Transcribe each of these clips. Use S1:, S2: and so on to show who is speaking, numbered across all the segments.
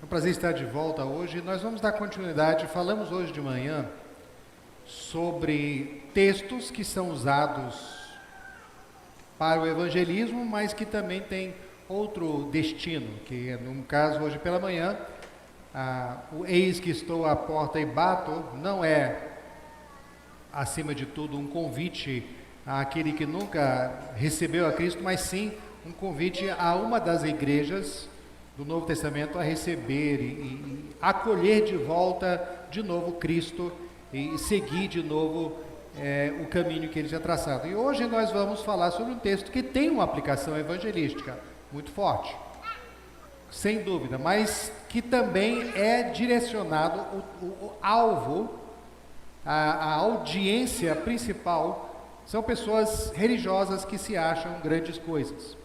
S1: É um prazer estar de volta hoje. Nós vamos dar continuidade. Falamos hoje de manhã sobre textos que são usados para o evangelismo, mas que também têm outro destino, que no caso hoje pela manhã, o eis que estou à porta e bato, não é, acima de tudo, um convite àquele que nunca recebeu a Cristo, mas sim um convite a uma das igrejas do Novo Testamento a receber e acolher de volta de novo Cristo e seguir de novo o caminho que ele tinha traçado. E hoje nós vamos falar sobre um texto que tem uma aplicação evangelística muito forte, sem dúvida, mas que também é direcionado, o alvo, a audiência principal, são pessoas religiosas que se acham grandes coisas,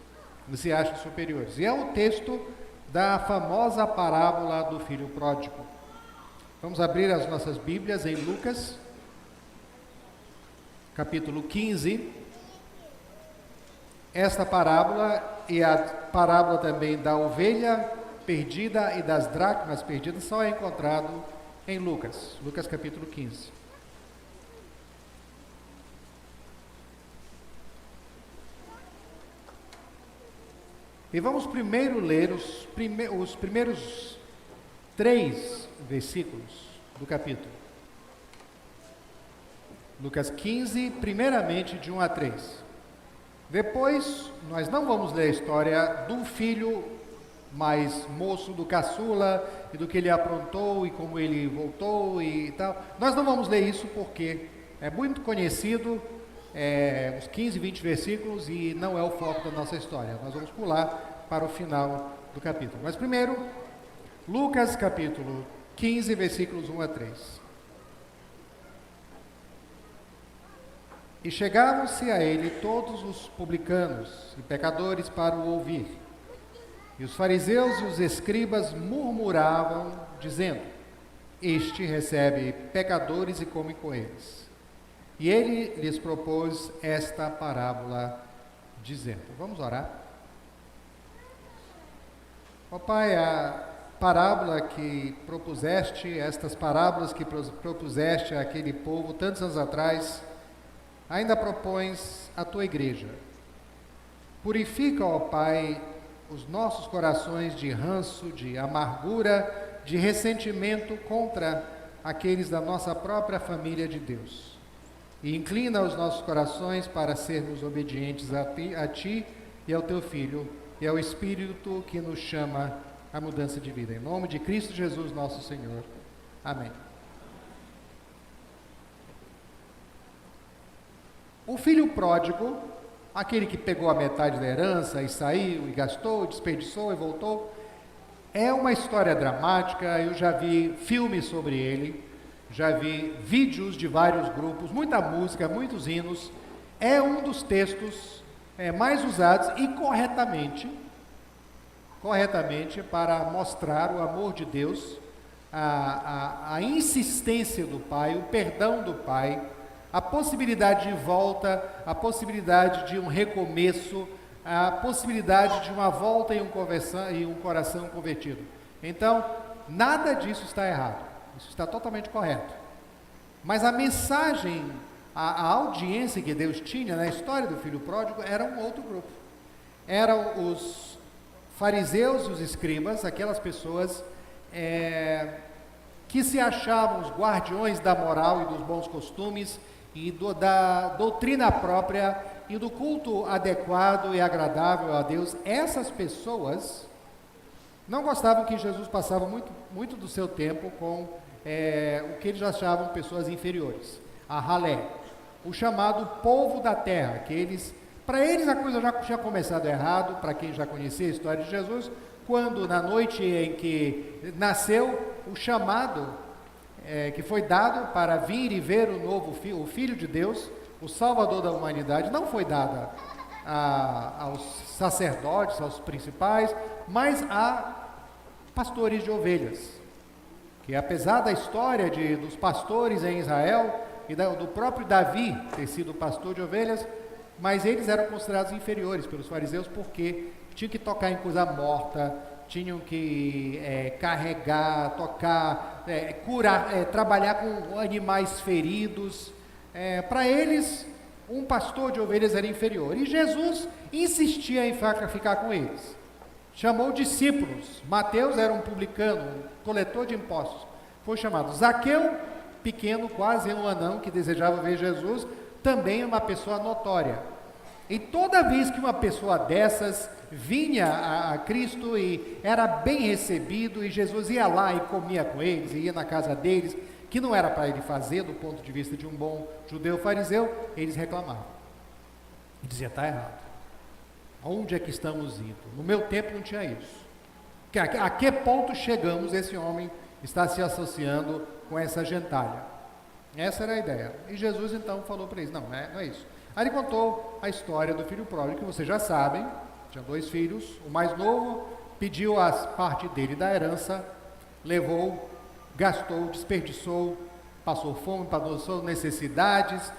S1: que se acham superiores. E é o texto da famosa parábola do filho pródigo. Vamos abrir as nossas Bíblias em Lucas, capítulo 15. Esta parábola e a parábola também da ovelha perdida e das dracmas perdidas só é encontrado em Lucas, capítulo 15. E vamos primeiro ler os primeiros 3 versículos do capítulo. Lucas 15, primeiramente de 1 a 3. Depois, nós não vamos ler a história do filho mais moço, do caçula, e do que ele aprontou, e como ele voltou e tal. Nós não vamos ler isso porque é muito conhecido, uns 15, 20 versículos, e não é o foco da nossa história. Nós vamos pular para o final do capítulo. Mas primeiro, Lucas capítulo 15, versículos 1 a 3. E chegavam-se a ele todos os publicanos e pecadores para o ouvir. E os fariseus e os escribas murmuravam, dizendo: Este recebe pecadores e come com eles. E ele lhes propôs esta parábola, dizendo: Vamos orar. Ó Pai, a parábola que propuseste, estas parábolas que propuseste àquele povo tantos anos atrás, ainda propões à tua igreja. Purifica, ó Pai, os nossos corações de ranço, de amargura, de ressentimento contra aqueles da nossa própria família de Deus. E inclina os nossos corações para sermos obedientes a Ti e ao Teu Filho, e ao Espírito que nos chama à mudança de vida. Em nome de Cristo Jesus, nosso Senhor. Amém. O filho pródigo, aquele que pegou a metade da herança e saiu, e gastou, desperdiçou e voltou, é uma história dramática. Eu já vi filmes sobre ele, já vi vídeos de vários grupos, muita música, muitos hinos. É um dos textos mais usados e corretamente para mostrar o amor de Deus, a insistência do Pai, o perdão do Pai, a possibilidade de volta, a possibilidade de um recomeço, a possibilidade de uma volta e um coração convertido. Então, nada disso está errado, isso está totalmente correto. Mas a mensagem, a audiência que Deus tinha na história do filho pródigo era um outro grupo. Eram os fariseus e os escribas, aquelas pessoas que se achavam os guardiões da moral e dos bons costumes, e da doutrina própria e do culto adequado e agradável a Deus. Essas pessoas não gostavam que Jesus passava muito do seu tempo com o que eles achavam pessoas inferiores, a ralé, o chamado povo da terra, para eles a coisa já tinha começado errado. Para quem já conhecia a história de Jesus, quando na noite em que nasceu, o chamado que foi dado para vir e ver o Filho de Deus, o Salvador da humanidade, não foi dado aos sacerdotes, aos principais, mas a pastores de ovelhas, que apesar da história dos pastores em Israel, e do próprio Davi ter sido pastor de ovelhas, mas eles eram considerados inferiores pelos fariseus, porque tinham que tocar em coisa morta, tinham que carregar, tocar, curar, trabalhar com animais feridos. Para eles, um pastor de ovelhas era inferior. E Jesus insistia em ficar com eles. Chamou discípulos. Mateus era um publicano, um coletor de impostos. Foi chamado. Zaqueu, pequeno, quase um anão, que desejava ver Jesus, também uma pessoa notória. E toda vez que uma pessoa dessas vinha a Cristo e era bem recebido, e Jesus ia lá e comia com eles, e ia na casa deles, que não era para ele fazer do ponto de vista de um bom judeu fariseu, eles reclamavam. E dizia, está errado. Onde é que estamos indo? No meu tempo não tinha isso. A que ponto chegamos, esse homem está se associando com essa gentalha? Essa era a ideia. E Jesus então falou para eles, não é isso. Aí ele contou a história do filho pródigo, que vocês já sabem, tinha 2 filhos, o mais novo pediu a parte dele da herança, levou, gastou, desperdiçou, passou fome, passou necessidades,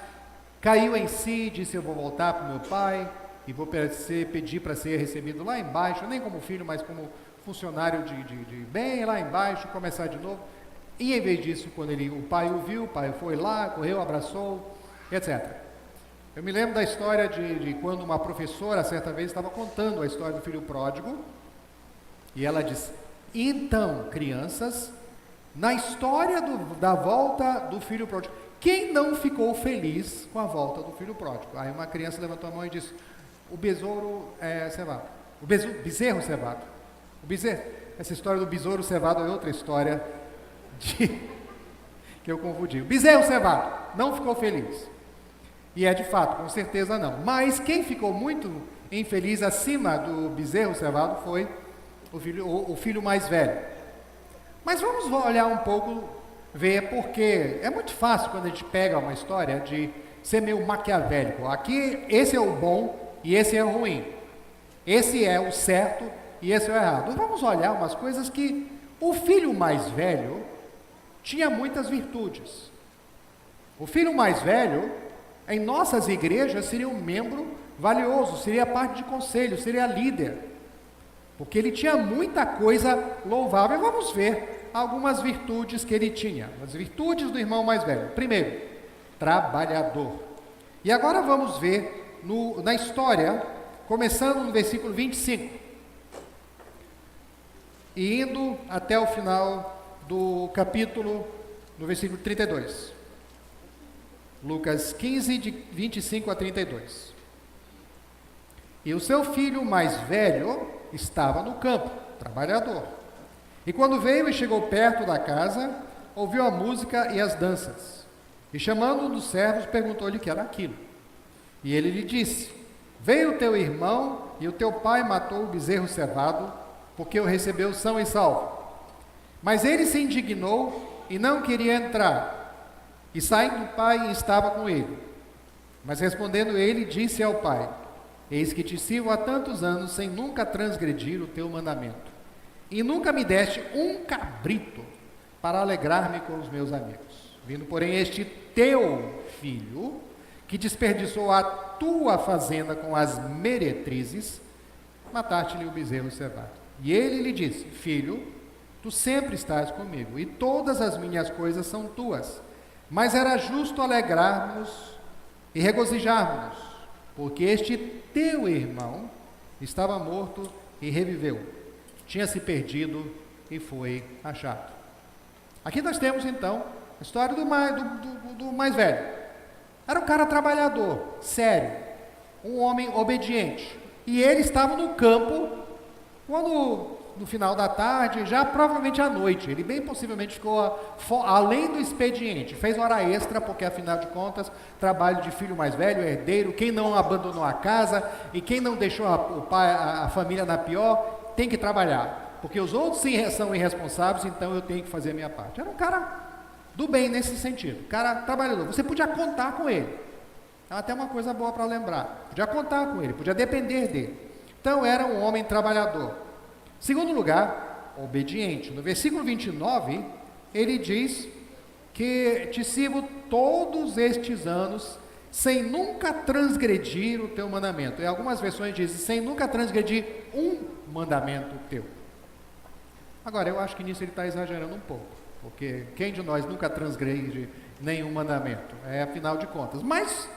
S1: caiu em si, disse, eu vou voltar para o meu pai, e vou pedir para ser recebido lá embaixo, nem como filho, mas como funcionário de bem lá embaixo, começar de novo. E em vez disso, quando o pai o viu, o pai foi lá, correu, abraçou, etc. Eu me lembro da história de quando uma professora, certa vez, estava contando a história do filho pródigo, e ela disse, então, crianças, na história da volta do filho pródigo, quem não ficou feliz com a volta do filho pródigo? Aí uma criança levantou a mão e disse, o besouro cevado, o bezerro cevado. Essa história do besouro cevado é outra história que eu confundi. O bezerro cevado não ficou feliz. E de fato, com certeza não. Mas quem ficou muito infeliz acima do bezerro cevado foi o filho mais velho. Mas vamos olhar um pouco, ver, porque é muito fácil quando a gente pega uma história de ser meio maquiavélico. Aqui, esse é o bom e esse é o ruim. Esse é o certo e esse é o errado. Vamos olhar umas coisas que o filho mais velho tinha muitas virtudes. O filho mais velho, em nossas igrejas, seria um membro valioso, seria parte de conselho, seria líder, porque ele tinha muita coisa louvável. Vamos ver algumas virtudes que ele tinha, as virtudes do irmão mais velho. Primeiro, trabalhador. E agora vamos ver na história, começando no versículo 25 e indo até o final do capítulo, no versículo 32. Lucas 15, de 25 a 32. E o seu filho mais velho estava no campo, trabalhador. E quando veio e chegou perto da casa, ouviu a música e as danças. E chamando um dos servos, perguntou-lhe o que era aquilo. E ele lhe disse, veio o teu irmão e o teu pai matou o bezerro cevado, porque o recebeu são e salvo. Mas ele se indignou e não queria entrar. E saindo o pai estava com ele. Mas respondendo ele, disse ao pai, eis que te sirvo há tantos anos, sem nunca transgredir o teu mandamento. E nunca me deste um cabrito para alegrar-me com os meus amigos. Vindo, porém, este teu filho, que desperdiçou a tua fazenda com as meretrizes, mataste-lhe o bezerro cevado. E ele lhe disse, filho, tu sempre estás comigo, e todas as minhas coisas são tuas. Mas era justo alegrarmos e regozijarmos, porque este teu irmão estava morto e reviveu, tinha se perdido e foi achado. Aqui nós temos então a história do mais velho. Era um cara trabalhador, sério, um homem obediente. E ele estava no campo, quando no final da tarde, já provavelmente à noite, ele bem possivelmente ficou além do expediente, fez hora extra, porque afinal de contas, trabalho de filho mais velho, herdeiro, quem não abandonou a casa e quem não deixou a família na pior, tem que trabalhar, porque os outros são irresponsáveis, então eu tenho que fazer a minha parte. Era um cara do bem nesse sentido, cara trabalhador, você podia contar com ele, até uma coisa boa para lembrar, podia contar com ele, podia depender dele. Então era um homem trabalhador. Segundo lugar, obediente. No versículo 29, ele diz que te sirvo todos estes anos sem nunca transgredir o teu mandamento. Em algumas versões dizem, sem nunca transgredir um mandamento teu. Agora, eu acho que nisso ele está exagerando um pouco, porque quem de nós nunca transgride nenhum mandamento? Afinal de contas. Mas,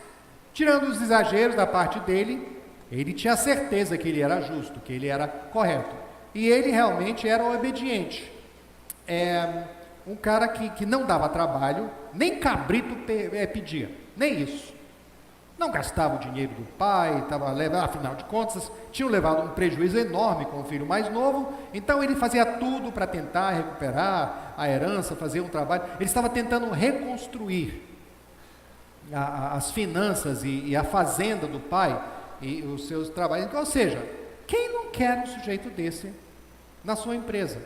S1: tirando os exageros da parte dele, ele tinha certeza que ele era justo, que ele era correto. E ele realmente era obediente. Um cara que não dava trabalho, nem cabrito pedia, nem isso. Não gastava o dinheiro do pai, afinal de contas, tinham levado um prejuízo enorme com o filho mais novo, então ele fazia tudo para tentar recuperar a herança, fazer um trabalho. Ele estava tentando reconstruir as finanças e a fazenda do pai e os seus trabalhos. Ou seja, quem não quer um sujeito desse na sua empresa?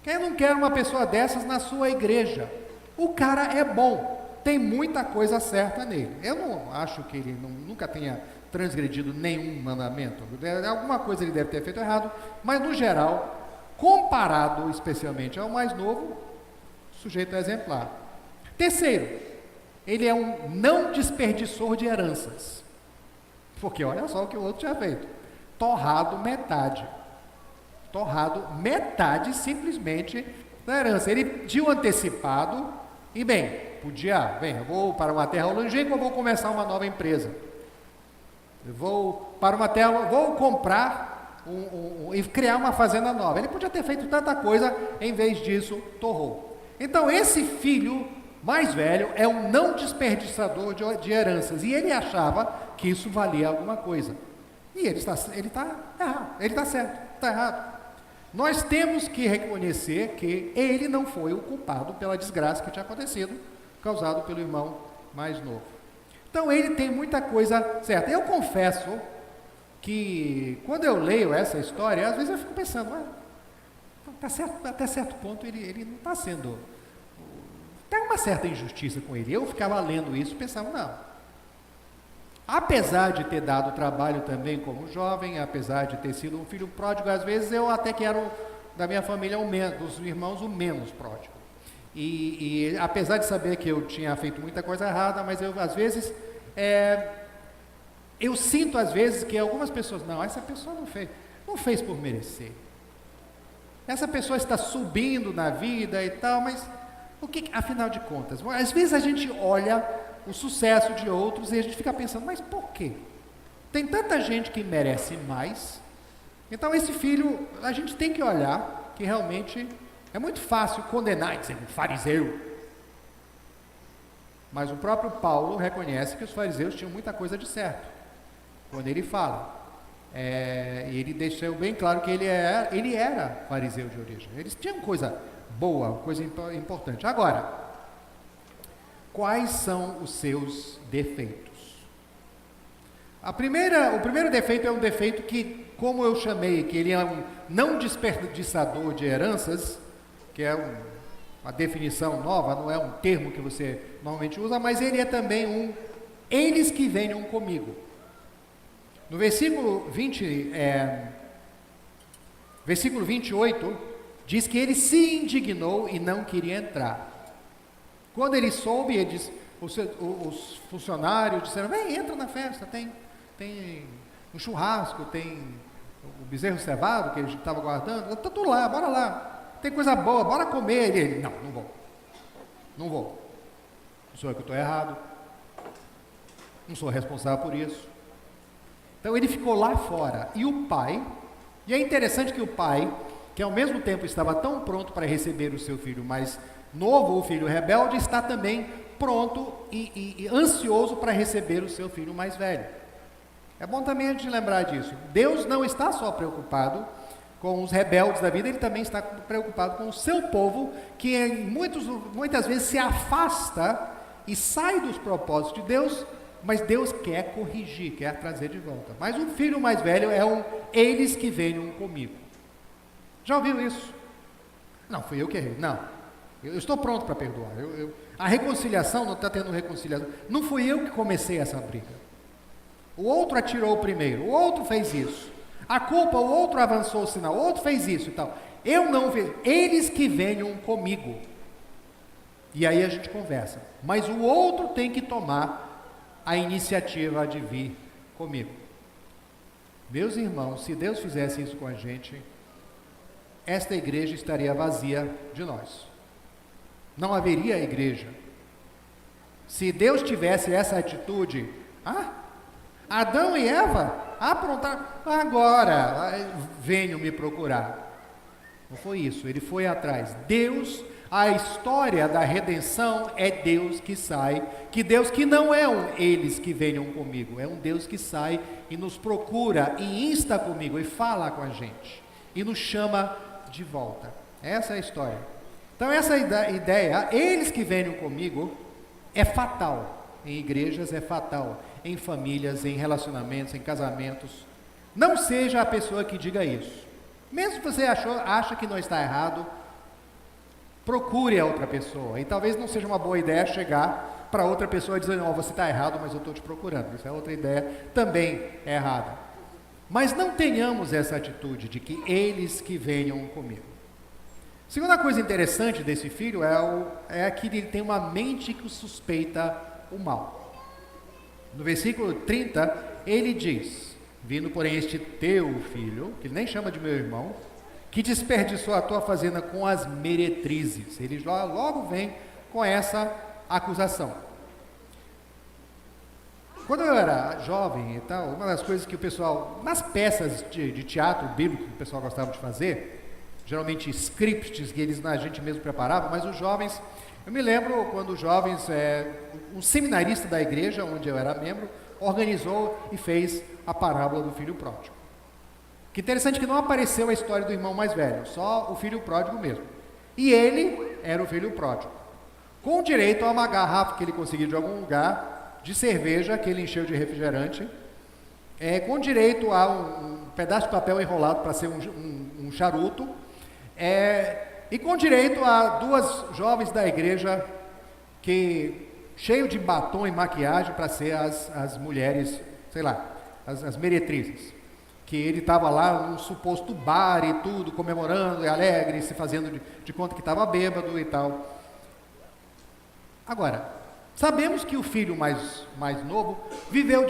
S1: Quem não quer uma pessoa dessas na sua igreja? O cara é bom. Tem muita coisa certa nele. Eu não acho que ele nunca tenha transgredido nenhum mandamento. Alguma coisa ele deve ter feito errado, mas no geral, comparado especialmente ao mais novo, o sujeito é exemplar. Terceiro, ele é um não desperdiçador de heranças. Porque olha só o que o outro tinha feito. Torrado metade simplesmente da herança. Ele tinha antecipado e eu vou para uma terra longínqua, eu vou começar uma nova empresa. Eu vou para uma terra, vou comprar e criar uma fazenda nova. Ele podia ter feito tanta coisa, em vez disso, torrou. Então, esse filho mais velho é um não desperdiçador de heranças. E ele achava que isso valia alguma coisa. E ele está errado, ele está certo, está errado. Nós temos que reconhecer que ele não foi o culpado pela desgraça que tinha acontecido, causado pelo irmão mais novo. Então ele tem muita coisa certa. Eu confesso que quando eu leio essa história, às vezes eu fico pensando, até certo ponto ele não está sendo... Tem uma certa injustiça com ele. Eu ficava lendo isso e pensava, não. Apesar de ter dado trabalho também como jovem, apesar de ter sido um filho pródigo, às vezes eu até que era da minha família, dos irmãos, o menos pródigo. E apesar de saber que eu tinha feito muita coisa errada, mas eu às vezes, eu sinto às vezes que algumas pessoas, não, essa pessoa não fez por merecer. Essa pessoa está subindo na vida e tal, mas afinal de contas, às vezes a gente olha o sucesso de outros e a gente fica pensando, mas por quê? Tem tanta gente que merece mais. Então esse filho, a gente tem que olhar que realmente é muito fácil condenar e dizer um fariseu. Mas o próprio Paulo reconhece que os fariseus tinham muita coisa de certo. Quando ele fala, ele deixou bem claro que ele era fariseu de origem. Eles tinham coisa boa, coisa importante. Agora, quais são os seus defeitos? O primeiro defeito é um defeito que, como eu chamei, que ele é um não desperdiçador de heranças, que é uma definição nova, não é um termo que você normalmente usa, mas ele é também eles que venham comigo. No versículo 28, diz que ele se indignou e não queria entrar. Quando ele soube, os funcionários disseram, entra na festa, tem um churrasco, tem o bezerro cevado que ele estava guardando, está tudo lá, bora lá. Tem coisa boa, bora comer. Ele, não vou. Não sou eu que estou errado. Não sou responsável por isso. Então ele ficou lá fora. E o pai, e é interessante que o pai, que ao mesmo tempo estava tão pronto para receber o seu filho mais novo, o filho rebelde, está também pronto e ansioso para receber o seu filho mais velho. É bom também a gente lembrar disso. Deus não está só preocupado com os rebeldes da vida, ele também está preocupado com o seu povo, que muitas vezes se afasta e sai dos propósitos de Deus, mas Deus quer corrigir, quer trazer de volta. Mas o filho mais velho é eles que venham comigo. Já ouviu isso? Não, fui eu que errei. Não, eu estou pronto para perdoar. A reconciliação, não está tendo reconciliação. Não fui eu que comecei essa briga. O outro atirou primeiro, o outro fez isso. A culpa, o outro avançou o sinal, o outro fez isso e tal. Eu não fiz, eles que venham comigo. E aí a gente conversa. Mas o outro tem que tomar a iniciativa de vir comigo. Meus irmãos, se Deus fizesse isso com a gente, esta igreja estaria vazia de nós. Não haveria igreja. Se Deus tivesse essa atitude, Adão e Eva aprontaram, agora venham me procurar. Não foi isso, ele foi atrás. Deus, a história da redenção é Deus que sai, que Deus que não é eles que venham comigo, é um Deus que sai e nos procura e insta comigo e fala com a gente e nos chama de volta. Essa é a história. Então essa ideia, eles que venham comigo, é fatal. Em igrejas é fatal, em famílias, em relacionamentos, em casamentos. Não seja a pessoa que diga isso. Mesmo que você acha que não está errado, procure a outra pessoa. E talvez não seja uma boa ideia chegar para outra pessoa e dizer, não, você está errado, mas eu estou te procurando. Isso é outra ideia, também é errada. Mas não tenhamos essa atitude de que eles que venham comigo. Segunda coisa interessante desse filho é que ele tem uma mente que suspeita o mal. No versículo 30, ele diz, vindo porém este teu filho, que ele nem chama de meu irmão, que desperdiçou a tua fazenda com as meretrizes. Ele logo vem com essa acusação. Quando eu era jovem e tal, uma das coisas que o pessoal, nas peças de teatro bíblico que o pessoal gostava de fazer, geralmente scripts que a gente mesmo preparava, mas os jovens, eu me lembro quando os jovens, um seminarista da igreja, onde eu era membro, organizou e fez a parábola do filho pródigo. Que interessante que não apareceu a história do irmão mais velho, só o filho pródigo mesmo. E ele era o filho pródigo, com direito a uma garrafa que ele conseguiu de algum lugar, de cerveja que ele encheu de refrigerante, com direito a um pedaço de papel enrolado para ser um charuto, e com direito a duas jovens da igreja que cheio de batom e maquiagem para ser as mulheres, sei lá, as meretrizes. Que ele estava lá num suposto bar e tudo, comemorando, e alegre, se fazendo de conta que estava bêbado e tal. Agora, sabemos que o filho mais novo viveu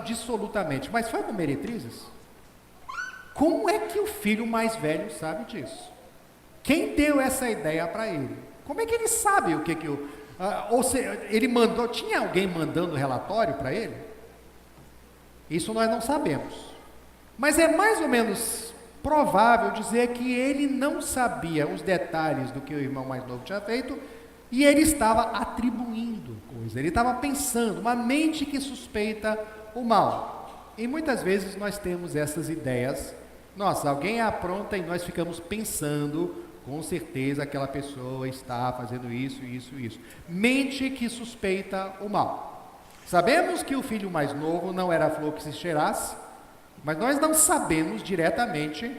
S1: dissolutamente, mas foi com meretrizes? Como é que o filho mais velho sabe disso? Quem deu essa ideia para ele? Como é que ele sabe o que ou seja, ele mandou, tinha alguém mandando relatório para ele? Isso nós não sabemos. Mas é mais ou menos provável dizer que ele não sabia os detalhes do que o irmão mais novo tinha feito e ele estava atribuindo coisas, ele estava pensando, uma mente que suspeita o mal. E muitas vezes nós temos essas ideias, nossa, alguém apronta e nós ficamos pensando, com certeza aquela pessoa está fazendo isso, isso, isso. Mente que suspeita o mal. Sabemos que o filho mais novo não era flor que se cheirasse, mas nós não sabemos diretamente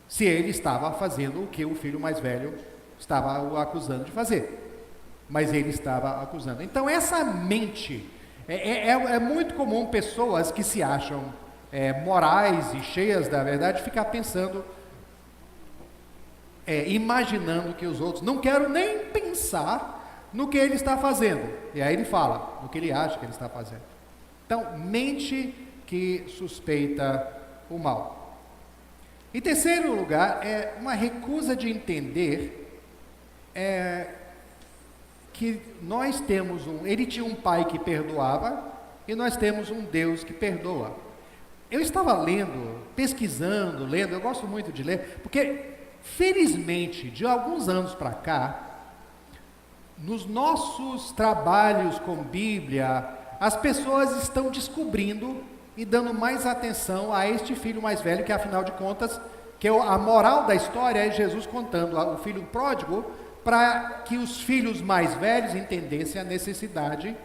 S1: se ele estava fazendo o que o filho mais velho estava o acusando de fazer. Mas ele estava acusando. Então essa mente, é muito comum pessoas que se acham morais e cheias da verdade ficar pensando, imaginando que os outros, não quero nem pensar no que ele está fazendo. E aí ele fala no que ele acha que ele está fazendo. Então, mente que suspeita o mal. Em terceiro lugar, é uma recusa de entender que nós temos ele tinha um pai que perdoava e nós temos um Deus que perdoa. Eu estava lendo, pesquisando, lendo, eu gosto muito de ler, porque felizmente, de alguns anos para cá, nos nossos trabalhos com Bíblia, as pessoas estão descobrindo e dando mais atenção a este filho mais velho, que afinal de contas, que a moral da história é Jesus contando o filho pródigo, para que os filhos mais velhos entendessem a necessidade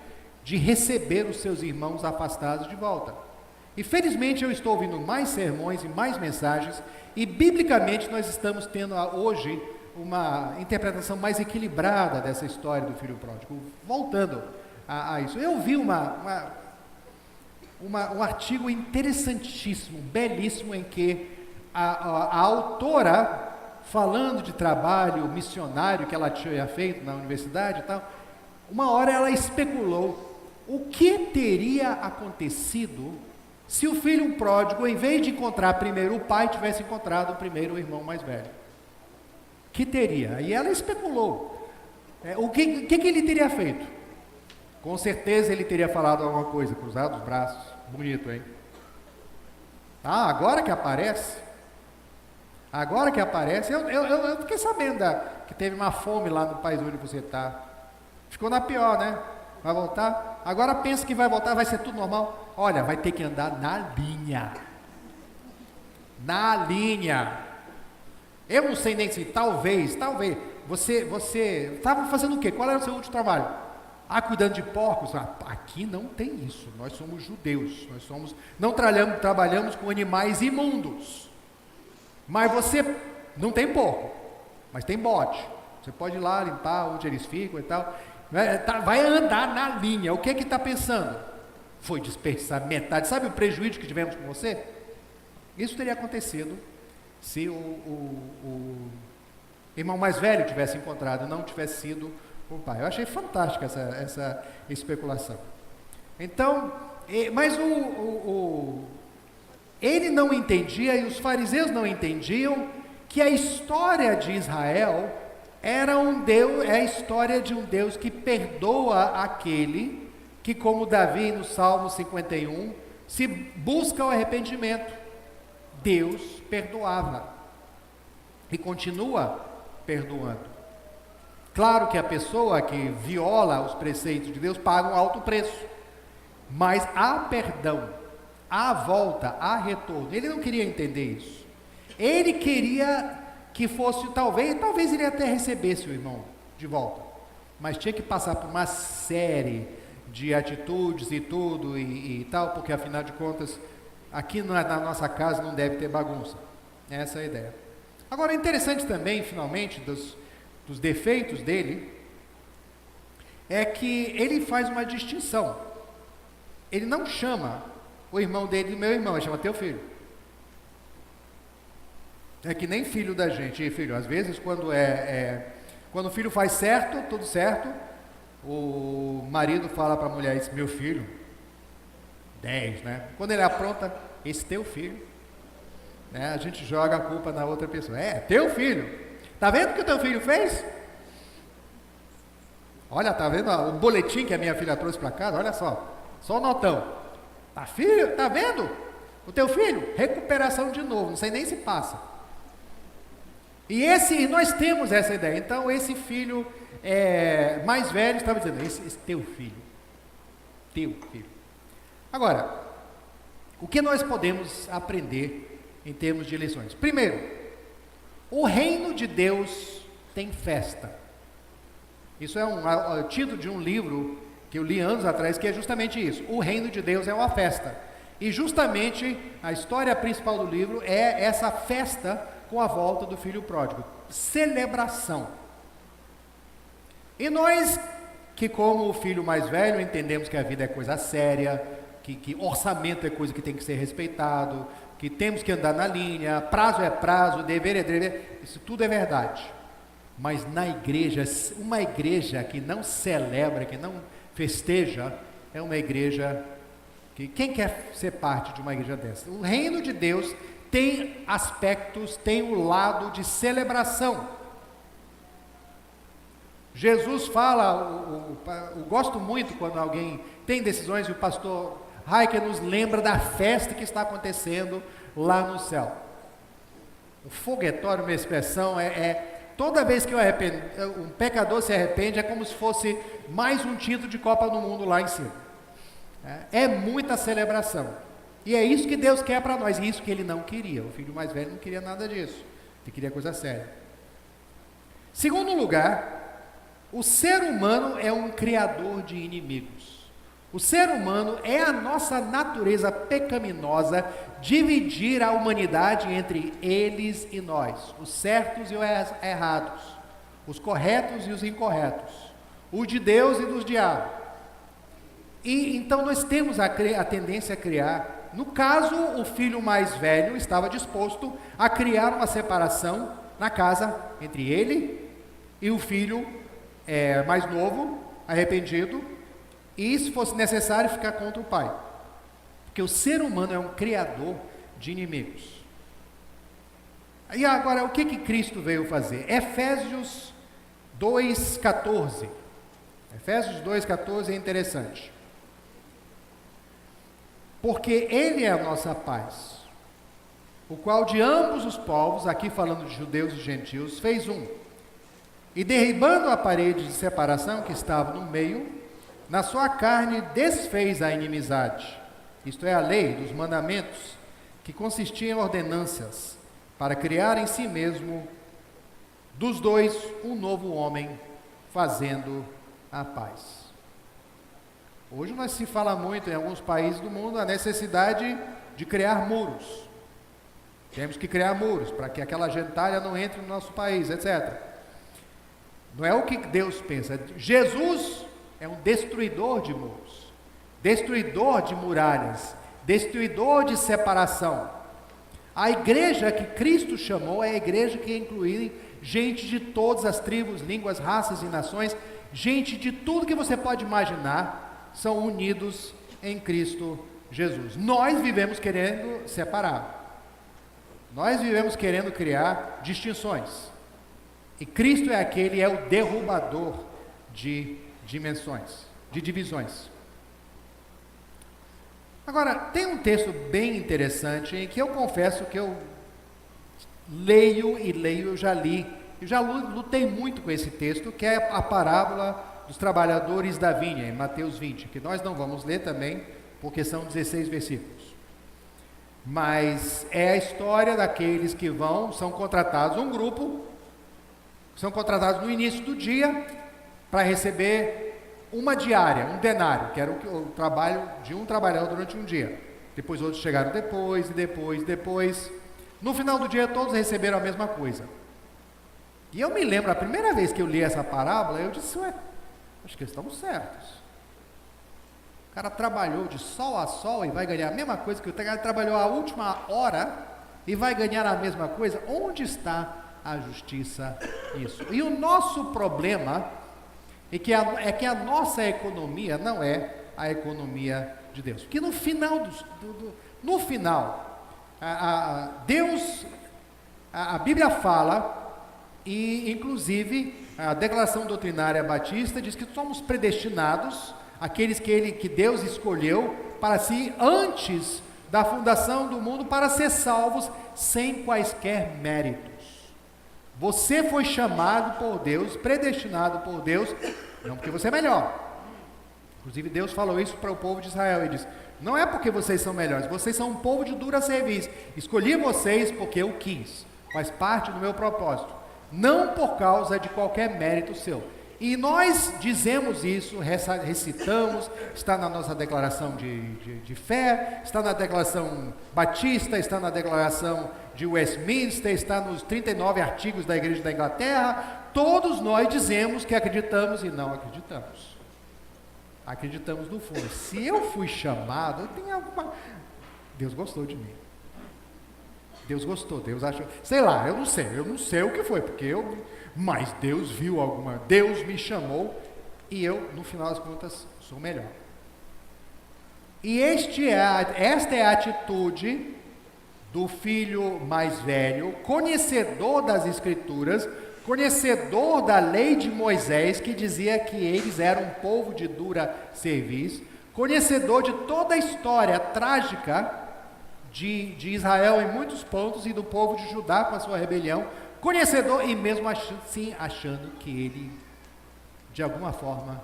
S1: de receber os seus irmãos afastados de volta. E felizmente eu estou ouvindo mais sermões e mais mensagens, e biblicamente nós estamos tendo hoje uma interpretação mais equilibrada dessa história do filho pródigo. Voltando a isso, eu vi um artigo interessantíssimo, belíssimo, em que a autora, falando de trabalho missionário que ela tinha feito na universidade e tal, uma hora ela especulou o que teria acontecido se o filho pródigo, em vez de encontrar primeiro o pai, tivesse encontrado primeiro o irmão mais velho? Que teria? E ela especulou. O que ele teria feito? Com certeza ele teria falado alguma coisa, cruzado os braços. Bonito, hein? Ah, agora que aparece. Agora que aparece, eu fiquei sabendo que teve uma fome lá no país onde você está. Ficou na pior, né? Vai voltar? Agora pensa que vai voltar, vai ser tudo normal. Olha, vai ter que andar na linha. Na linha. Eu não sei nem se, talvez, você estava fazendo o quê? Qual era o seu último trabalho? Cuidando de porcos? Aqui não tem isso, nós somos judeus, não trabalhamos com animais imundos. Mas você não tem porco, mas tem bode. Você pode ir lá limpar onde eles ficam e tal. Vai andar na linha. O que está pensando? Foi desperdiçar metade. Sabe o prejuízo que tivemos com você? Isso teria acontecido se o irmão mais velho tivesse encontrado, não tivesse sido o pai. Eu achei fantástica essa especulação. Então, mas ele não entendia, e os fariseus não entendiam, que a história de Israel era a história de um Deus que perdoa aquele que, como Davi no Salmo 51, se busca o arrependimento. Deus perdoava e continua perdoando. Claro que a pessoa que viola os preceitos de Deus paga um alto preço, mas há perdão, há volta, há retorno. Ele não queria entender isso. Ele queria que fosse, talvez ele até recebesse o irmão de volta, mas tinha que passar por uma série de atitudes e tudo e tal, porque afinal de contas, aqui na nossa casa não deve ter bagunça. Essa é a ideia. Agora, é interessante também, finalmente, dos defeitos dele, é que ele faz uma distinção. Ele não chama o irmão dele de meu irmão, ele chama teu filho. É que nem filho da gente. E filho, às vezes quando o filho faz certo, tudo certo, o marido fala para a mulher, esse meu filho, 10, né? Quando ele apronta, esse teu filho, né? A gente joga a culpa na outra pessoa. Teu filho. Tá vendo o que o teu filho fez? Olha, tá vendo o boletim que a minha filha trouxe para casa? Olha só o notão. Tá vendo? O teu filho, recuperação de novo, não sei nem se passa. E nós temos essa ideia. Então esse filho mais velho estava dizendo, esse teu filho. Agora, o que nós podemos aprender em termos de lições? Primeiro, o reino de Deus tem festa. Isso é o título de um livro que eu li anos atrás, que é justamente isso. O reino de Deus é uma festa. E justamente a história principal do livro é essa festa com a volta do filho pródigo. Celebração. E nós, que como o filho mais velho, entendemos que a vida é coisa séria, que orçamento é coisa que tem que ser respeitado, que temos que andar na linha, prazo é prazo, dever é dever, isso tudo é verdade. Mas na igreja, uma igreja que não celebra, que não festeja, é uma igreja que, quem quer ser parte de uma igreja dessa? O reino de Deus tem aspectos, tem o lado de celebração. Jesus fala, eu gosto muito quando alguém tem decisões e o pastor Heiker nos lembra da festa que está acontecendo lá no céu. O foguetório, minha expressão, toda vez que um pecador se arrepende, é como se fosse mais um título de Copa do Mundo lá em cima. É muita celebração. E é isso que Deus quer para nós, e isso que ele não queria. O filho mais velho não queria nada disso. Ele queria coisa séria. Segundo lugar, o ser humano é um criador de inimigos. O ser humano é a nossa natureza pecaminosa dividir a humanidade entre eles e nós, os certos e os errados, os corretos e os incorretos, o de Deus e dos diabos. E então nós temos a tendência a criar, no caso, o filho mais velho estava disposto a criar uma separação na casa entre ele e o filho mais novo, arrependido, e se fosse necessário ficar contra o pai. Porque o ser humano é um criador de inimigos. E agora, o que Cristo veio fazer? Efésios 2,14. Efésios 2,14 é interessante. Porque Ele é a nossa paz, o qual de ambos os povos, aqui falando de judeus e gentios, fez um. E derribando a parede de separação que estava no meio, na sua carne desfez a inimizade, isto é, a lei dos mandamentos, que consistia em ordenanças, para criar em si mesmo, dos dois, um novo homem, fazendo a paz. Hoje nós se fala muito em alguns países do mundo a necessidade de criar muros. Temos que criar muros para que aquela gentalha não entre no nosso país, etc. Não é o que Deus pensa. Jesus é um destruidor de muros, destruidor de muralhas, destruidor de separação. A igreja que Cristo chamou é a igreja que inclui gente de todas as tribos, línguas, raças e nações, gente de tudo que você pode imaginar, são unidos em Cristo Jesus. Nós vivemos querendo separar, nós vivemos querendo criar distinções, e Cristo é aquele, é o derrubador de dimensões, de divisões. Agora, tem um texto bem interessante em que eu confesso que eu leio, eu já li, eu já lutei muito com esse texto, que é a parábola dos trabalhadores da vinha, em Mateus 20, que nós não vamos ler também, porque são 16 versículos. Mas é a história daqueles que são contratados, um grupo, são contratados no início do dia para receber uma diária, um denário, que era o trabalho de um trabalhador durante um dia. Depois outros chegaram depois. No final do dia todos receberam a mesma coisa. E eu me lembro, a primeira vez que eu li essa parábola, eu disse, acho que estamos certos. O cara trabalhou de sol a sol e vai ganhar a mesma coisa que o cara trabalhou a última hora e vai ganhar a mesma coisa. Onde está a justiça nisso? E o nosso problema é que a nossa economia não é a economia de Deus. Porque no final, Deus, a Bíblia fala, e inclusive a declaração doutrinária batista diz que somos predestinados, aqueles que Deus escolheu para si antes da fundação do mundo, para ser salvos sem quaisquer méritos. Você foi chamado por Deus, predestinado por Deus, não porque você é melhor. Inclusive Deus falou isso para o povo de Israel, ele disse, não é porque vocês são melhores, vocês são um povo de dura serviço, escolhi vocês porque eu quis, faz parte do meu propósito, não por causa de qualquer mérito seu. E nós dizemos isso, recitamos, está na nossa declaração de fé, está na declaração batista, está na declaração de Westminster, está nos 39 artigos da Igreja da Inglaterra. Todos nós dizemos que acreditamos e não acreditamos. Acreditamos no fundo. Se eu fui chamado, eu tenho alguma... Deus gostou de mim. Deus gostou, Deus achou... Sei lá, eu não sei o que foi, mas Deus viu Deus me chamou e eu, no final das contas, sou melhor. E esta é a atitude do filho mais velho, conhecedor das Escrituras, conhecedor da lei de Moisés, que dizia que eles eram um povo de dura serviço, conhecedor de toda a história trágica de Israel em muitos pontos e do povo de Judá com a sua rebelião, conhecedor e mesmo assim achando que ele, de alguma forma,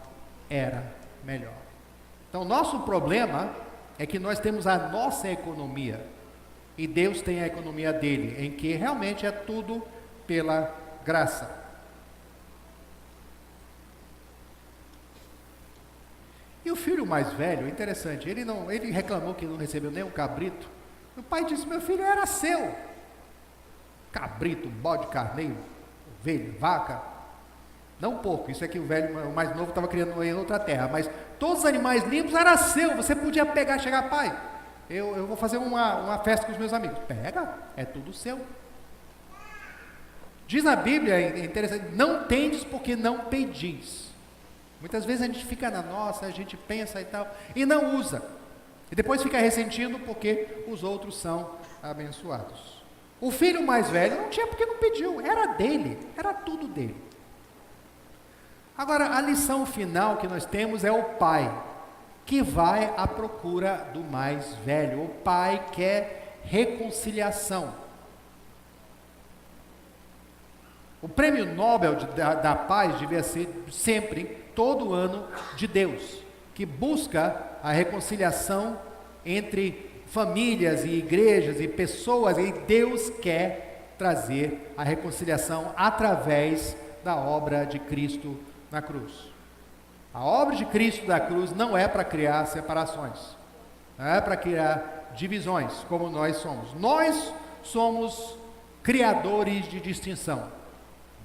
S1: era melhor. Então, nosso problema é que nós temos a nossa economia e Deus tem a economia dele, em que realmente é tudo pela graça. E o filho mais velho, interessante, ele reclamou que não recebeu nem um cabrito. O pai disse, meu filho, era seu. Cabrito, bode, carneiro, ovelha, vaca, não pouco, isso é que o mais novo estava criando em outra terra, mas todos os animais limpos era seu, você podia pegar e chegar, pai, eu vou fazer uma festa com os meus amigos, pega, é tudo seu. Diz na Bíblia, é interessante, não tendes porque não pedis. Muitas vezes a gente fica na nossa, a gente pensa e tal, e não usa. E depois fica ressentindo porque os outros são abençoados. O filho mais velho não tinha porque não pediu, era dele, era tudo dele. Agora, a lição final que nós temos é o pai, que vai à procura do mais velho. O pai quer reconciliação. O prêmio Nobel da paz devia ser sempre, todo ano, de Deus, que busca a reconciliação entre famílias e igrejas e pessoas, e Deus quer trazer a reconciliação através da obra de Cristo na cruz. A obra de Cristo da cruz não é para criar separações, não é para criar divisões, como nós somos. Nós somos criadores de distinção.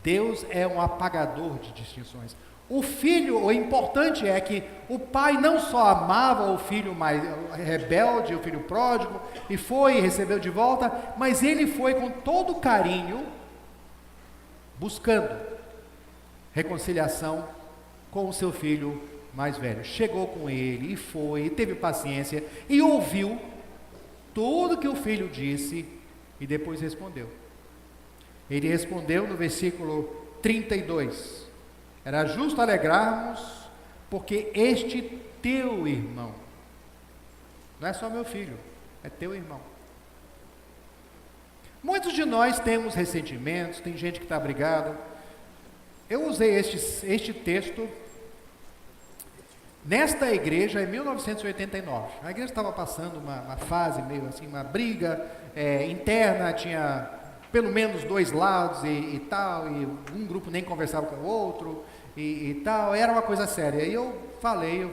S1: Deus é um apagador de distinções. O filho, o importante é que o pai não só amava o filho mais rebelde, o filho pródigo, e foi e recebeu de volta, mas ele foi com todo carinho buscando reconciliação com o seu filho mais velho. Chegou com ele e foi, e teve paciência, e ouviu tudo que o filho disse, e depois respondeu. Ele respondeu no versículo 32, era justo alegrarmos, porque este teu irmão, não é só meu filho, é teu irmão. Muitos de nós temos ressentimentos, tem gente que está brigado. Eu usei este texto nesta igreja em 1989. A igreja estava passando uma fase meio assim, uma briga interna, tinha pelo menos dois lados e tal, e um grupo nem conversava com o outro e tal, era uma coisa séria. E eu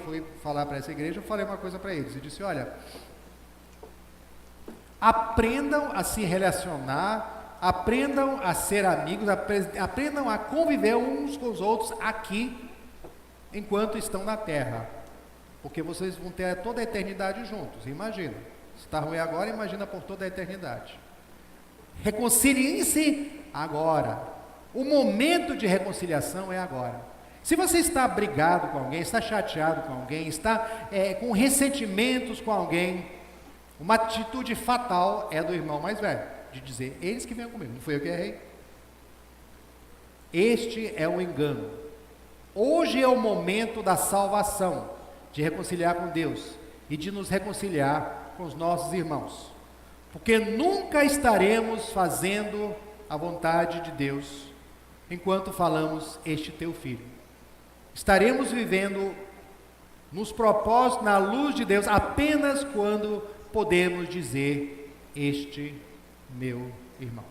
S1: fui falar para essa igreja, eu falei uma coisa para eles, eu disse: olha, aprendam a se relacionar, aprendam a ser amigos, aprendam a conviver uns com os outros aqui, enquanto estão na terra, porque vocês vão ter toda a eternidade juntos, imagina, se está ruim agora, imagina por toda a eternidade. Reconciliem-se agora, o momento de reconciliação é agora. Se você está brigado com alguém, está chateado com alguém, está com ressentimentos com alguém, uma atitude fatal é do irmão mais velho, de dizer: eles que venham comigo, não fui eu que errei. Este é o engano. Hoje é o momento da salvação, de reconciliar com Deus e de nos reconciliar com os nossos irmãos, porque nunca estaremos fazendo a vontade de Deus enquanto falamos este teu filho. Estaremos vivendo nos propósitos, na luz de Deus, apenas quando podemos dizer: este meu irmão.